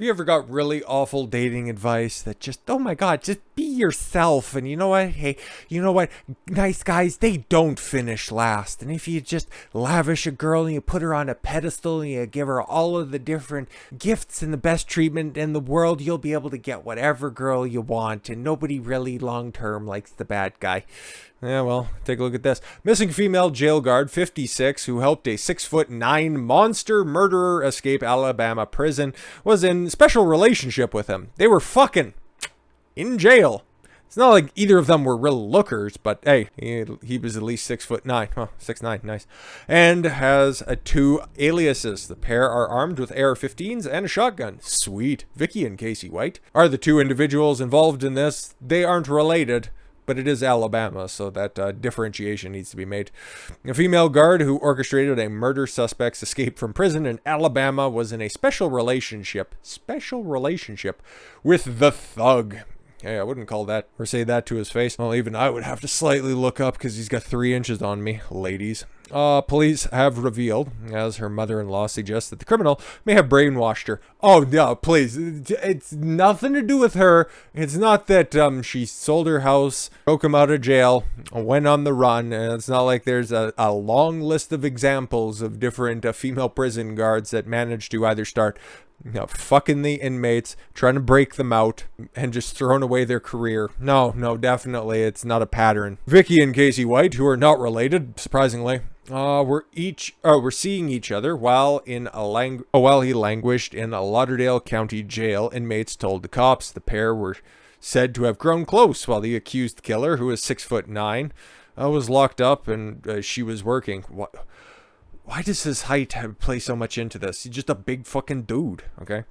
You ever got really awful dating advice that just, oh my God, just be yourself? And you know what? Hey, you know what? Nice guys, they don't finish last. And if you just lavish a girl and you put her on a pedestal and you give her all of the different gifts and the best treatment in the world, you'll be able to get whatever girl you want. And nobody really long term likes the bad guy. Yeah, well, take a look at this. Missing female jail guard, 56, who helped a 6'9" monster murderer escape Alabama prison, was in special relationship with him. They were fucking in jail. It's not like either of them were real lookers, but hey, he was at least 6'9". Oh, 6'9", nice. And has 2 aliases. The pair are armed with AR-15s and a shotgun. Sweet. Vicky and Casey White are the 2 individuals involved in this. They aren't related, but it is Alabama, so that differentiation needs to be made. A female guard who orchestrated a murder suspect's escape from prison in Alabama was in a special relationship with the thug. Hey, I wouldn't call that or say that to his face. Well, even I would have to slightly look up because he's got 3 inches on me, ladies. Police have revealed, as her mother-in-law suggests, that the criminal may have brainwashed her. Oh, no, please. It's nothing to do with her. It's not that she sold her house, broke him out of jail, went on the run. And it's not like there's a long list of examples of different female prison guards that managed to either start fucking the inmates, trying to break them out, and just throwing away their career. No, definitely, it's not a pattern. Vicky and Casey White, who are not related, surprisingly, were seeing each other while he languished in a Lauderdale County jail. Inmates told the cops the pair were said to have grown close while the accused killer, who is 6'9", was locked up and she was working. Why does his height play so much into this? He's just a big fucking dude, okay?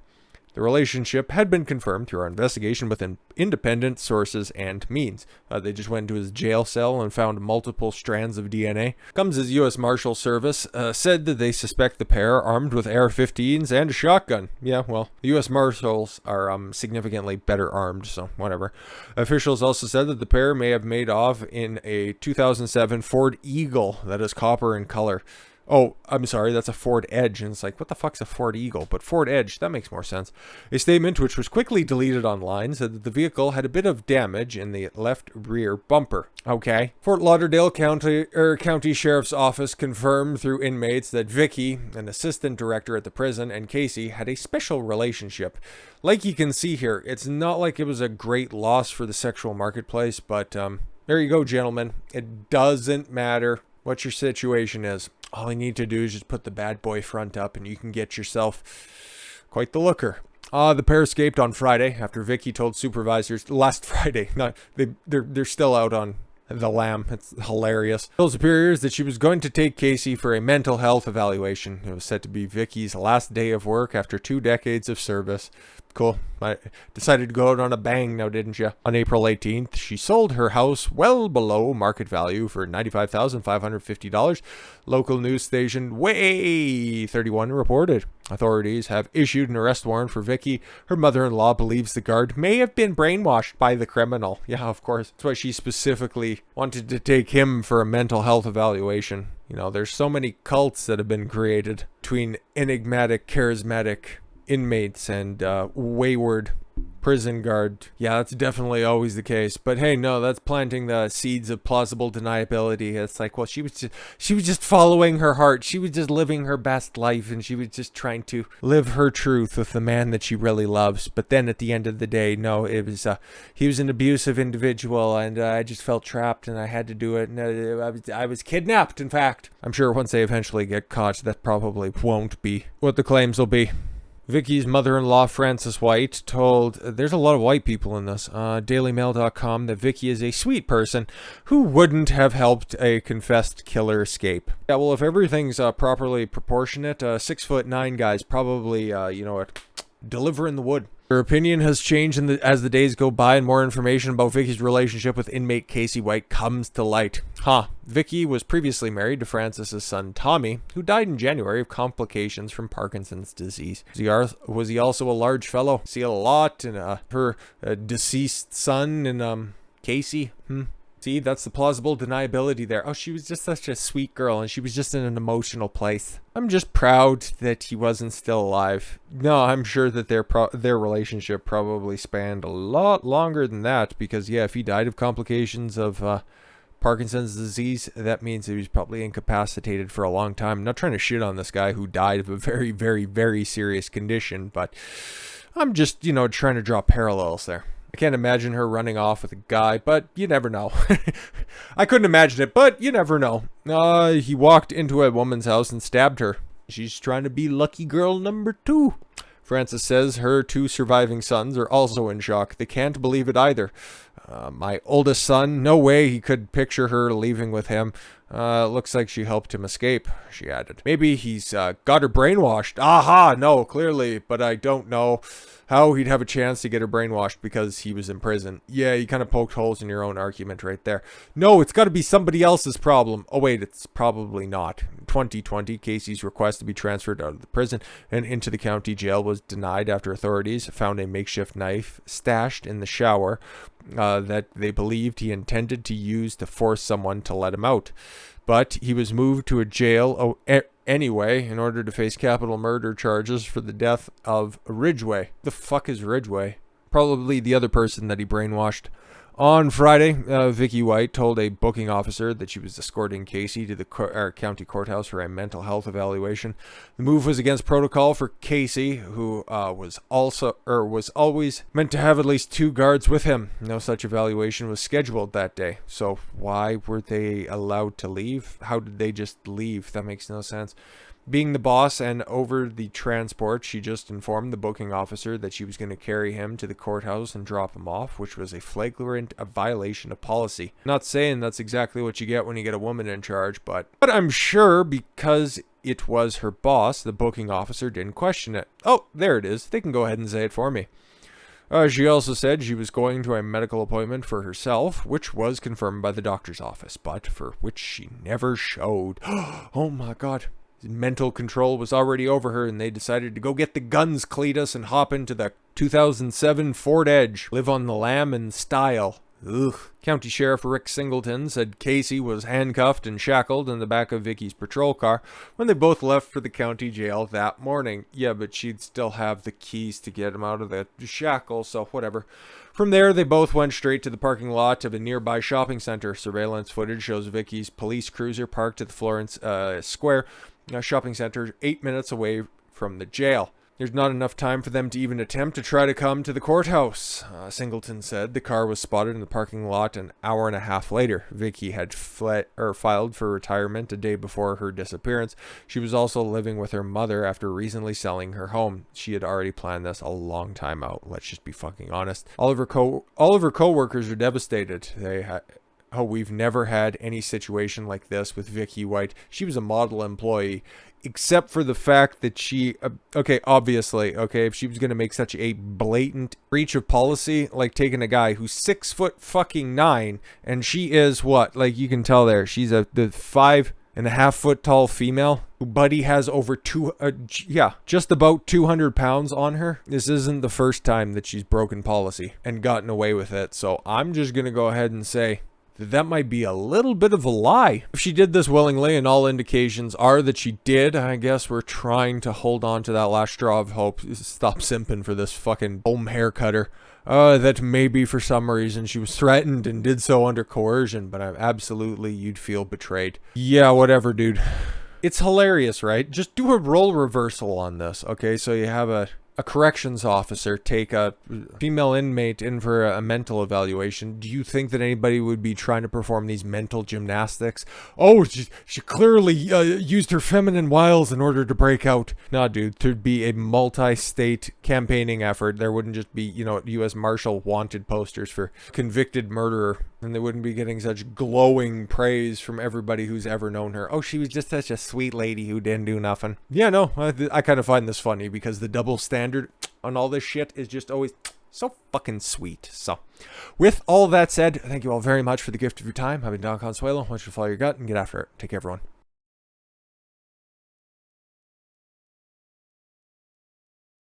The relationship had been confirmed through our investigation with independent sources and means. They just went into his jail cell and found multiple strands of DNA. Comes as U.S. Marshal Service said that they suspect the pair armed with AR-15s and a shotgun. Yeah, well, the U.S. Marshals are significantly better armed, so whatever. Officials also said that the pair may have made off in a 2007 Ford Eagle that is copper in color. Oh, I'm sorry, that's a Ford Edge. And it's like, what the fuck's a Ford Eagle? But Ford Edge, that makes more sense. A statement, which was quickly deleted online, said that the vehicle had a bit of damage in the left rear bumper. Okay. Fort Lauderdale County Sheriff's Office confirmed through inmates that Vicky, an assistant director at the prison, and Casey had a special relationship. Like you can see here, it's not like it was a great loss for the sexual marketplace, but there you go, gentlemen. It doesn't matter what your situation is. All you need to do is just put the bad boy front up and you can get yourself quite the looker. The pair escaped on Friday after Vicky told supervisors last Friday. No, they're still out on the lam. It's hilarious. Told superiors that she was going to take Casey for a mental health evaluation. It was said to be Vicky's last day of work after 2 decades of service. Cool. I decided to go out on a bang now, didn't you? On April 18th, she sold her house well below market value for $95,550. Local news station Way 31 reported. Authorities have issued an arrest warrant for Vicky. Her mother-in-law believes the guard may have been brainwashed by the criminal. Yeah, of course. That's why she specifically wanted to take him for a mental health evaluation. You know, there's so many cults that have been created between enigmatic, charismatic inmates and wayward prison guard. Yeah, that's definitely always the case. But hey, no, that's planting the seeds of plausible deniability. It's like, well, she was just following her heart. She was just living her best life, and she was just trying to live her truth with the man that she really loves. But then at the end of the day, no, it was he was an abusive individual, and I just felt trapped, and I had to do it. And I was kidnapped. In fact, I'm sure once they eventually get caught, that probably won't be what the claims will be. Vicky's mother-in-law, Frances White, told, there's a lot of white people in this, dailymail.com, that Vicky is a sweet person who wouldn't have helped a confessed killer escape. Yeah, well, if everything's properly proportionate, 6'9" guy's probably, delivering the wood. Her opinion has changed as the days go by and more information about Vicky's relationship with inmate Casey White comes to light. Vicky was previously married to Frances's son Tommy, who died in January of complications from Parkinson's disease. Was he also a large fellow? See a lot in her deceased son and Casey? See, that's the plausible deniability there. Oh, she was just such a sweet girl, and she was just in an emotional place. I'm just proud that he wasn't still alive. No, I'm sure that their relationship probably spanned a lot longer than that, because, yeah, if he died of complications of Parkinson's disease, that means he was probably incapacitated for a long time. I'm not trying to shit on this guy who died of a very, very, very serious condition, but I'm just, trying to draw parallels there. I can't imagine her running off with a guy, but you never know. I couldn't imagine it, but you never know. He walked into a woman's house and stabbed her. She's trying to be lucky girl number 2. Frances says her 2 surviving sons are also in shock. They can't believe it either. My oldest son, no way he could picture her leaving with him. Looks like she helped him escape, she added. Maybe he's got her brainwashed. Aha, no, clearly, but I don't know how he'd have a chance to get her brainwashed because he was in prison. Yeah, you kind of poked holes in your own argument right there. No, it's got to be somebody else's problem. Oh, wait, it's probably not. In 2020, Casey's request to be transferred out of the prison and into the county jail was denied after authorities found a makeshift knife stashed in the shower that they believed he intended to use to force someone to let him out. But he was moved to a jail anyway in order to face capital murder charges for the death of Ridgway. The fuck is Ridgway? Probably the other person that he brainwashed. On Friday, Vicky White told a booking officer that she was escorting Casey to the county courthouse for a mental health evaluation. The move was against protocol for Casey, who was always meant to have at least 2 guards with him. No such evaluation was scheduled that day. So why were they allowed to leave? How did they just leave? That makes no sense. Being the boss and over the transport, she just informed the booking officer that she was going to carry him to the courthouse and drop him off, which was a flagrant violation of policy. Not saying that's exactly what you get when you get a woman in charge, but I'm sure because it was her boss, the booking officer didn't question it. Oh, there it is. They can go ahead and say it for me. She also said she was going to a medical appointment for herself, which was confirmed by the doctor's office, but for which she never showed. Oh my God. Mental control was already over her, and they decided to go get the guns, Cletus, and hop into the 2007 Ford Edge. Live on the lam in style. Ugh. County Sheriff Rick Singleton said Casey was handcuffed and shackled in the back of Vicky's patrol car when they both left for the county jail that morning. Yeah, but she'd still have the keys to get him out of the shackle, so whatever. From there, they both went straight to the parking lot of a nearby shopping center. Surveillance footage shows Vicky's police cruiser parked at the Florence Square shopping center 8 minutes away from the jail. There's not enough time for them to even attempt to try to come to the courthouse, Singleton said. The car was spotted in the parking lot an hour and a half later. Vicky had filed for retirement a day before her disappearance. She was also living with her mother after recently selling her home. She had already planned this a long time out. Let's just be fucking honest. All of her co-workers are devastated. We've never had any situation like this with Vicky White. She was a model employee, except for the fact that she, obviously, if she was going to make such a blatant breach of policy, like taking a guy who's 6'9", and she is what? Like, you can tell there, she's the 5.5 foot tall female. Buddy has over just about 200 pounds on her. This isn't the first time that she's broken policy and gotten away with it. So I'm just going to go ahead and say that might be a little bit of a lie. If she did this willingly, and all indications are that she did, I guess we're trying to hold on to that last straw of hope. Stop simping for this fucking home hair cutter. That maybe for some reason she was threatened and did so under coercion, but you'd feel betrayed. Yeah, whatever, dude. It's hilarious, right? Just do a role reversal on this, okay? So you have a corrections officer take a female inmate in for a mental evaluation. Do you think that anybody would be trying to perform these mental gymnastics? Oh, she clearly used her feminine wiles in order to break out. Nah, dude, there'd be a multi-state campaigning effort. There wouldn't just be, U.S. Marshal wanted posters for convicted murderer. And they wouldn't be getting such glowing praise from everybody who's ever known her. Oh, she was just such a sweet lady who didn't do nothing. Yeah, no, I kind of find this funny because the double standard on all this shit is just always so fucking sweet. So, with all that said, thank you all very much for the gift of your time. I've been Don Consuelo. I want you to follow your gut and get after it. Take care, everyone.